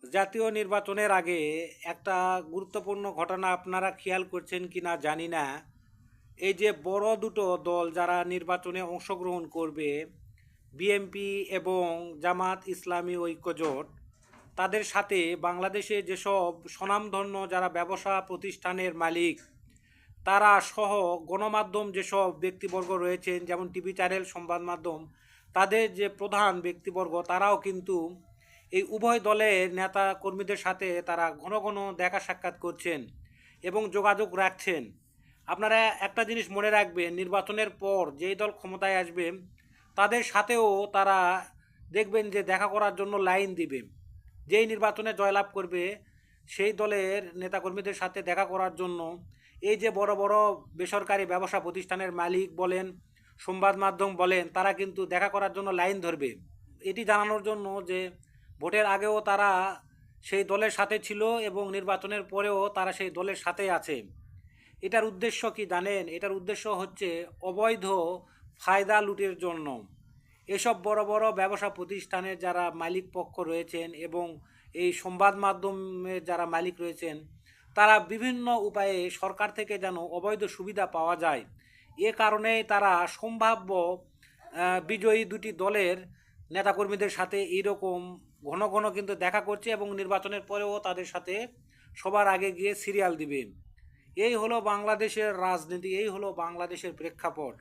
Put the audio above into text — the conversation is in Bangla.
জাতীয় নির্বাচনের আগে একটা গুরুত্বপূর্ণ ঘটনা আপনারা খেয়াল করছেন কি না জানি না। এই যে বড় দুটো দল যারা নির্বাচনে অংশগ্রহণ করবে, বিএনপি এবং জামাত ইসলামী ঐক্যজোট, তাদের সাথে বাংলাদেশে যেসব স্বনামধন্য যারা ব্যবসা প্রতিষ্ঠানের মালিক তারা সহ গণমাধ্যম যেসব ব্যক্তিবর্গ রয়েছেন, যেমন টিভি চ্যানেল, সংবাদ মাধ্যম, তাদের যে প্রধান ব্যক্তিবর্গ তারাও কিন্তু এই উভয় দলের নেতা কর্মীদের সাথে তারা ঘন ঘন দেখা সাক্ষাৎ করছেন এবং যোগাযোগ রাখছেন। আপনারা একটা জিনিস মনে রাখবেন, নির্বাচনের পর যেই দল ক্ষমতায় আসবে তাদের সাথেও তারা দেখবেন যে দেখা করার জন্য লাইন দিবে। যেই নির্বাচনে জয়লাভ করবে সেই দলের নেতাকর্মীদের সাথে দেখা করার জন্য এই যে বড় বড় বেসরকারি ব্যবসা প্রতিষ্ঠানের মালিক বলেন, সংবাদ মাধ্যম বলেন, তারা কিন্তু দেখা করার জন্য লাইন ধরবে। এটি জানানোর জন্য যে ভোটের আগেও তারা সেই দলের সাথে ছিল এবং নির্বাচনের পরেও তারা সেই দলের সাথে আছে। এটার উদ্দেশ্য কি জানেন? এটার উদ্দেশ্য হচ্ছে অবৈধ ফায়দা লুটের জন্য। এসব বড় বড় ব্যবসা প্রতিষ্ঠানের যারা মালিক পক্ষ রয়েছেন এবং এই সংবাদ মাধ্যমের যারা মালিক রয়েছেন, তারা বিভিন্ন উপায়ে সরকার থেকে যেন অবৈধ সুবিধা পাওয়া যায়, এ কারণেই তারা সম্ভাব্য বিজয়ী দুটি দলের নেতাকর্মীদের সাথে এইরকম ঘন ঘন কিন্তু দেখা করছে এবং নির্বাচনের পরেও তাদের সাথে সবার আগে গিয়ে সিরিয়াল দিবে। এই হলো বাংলাদেশের রাজনীতি, এই হলো বাংলাদেশের প্রেক্ষাপট।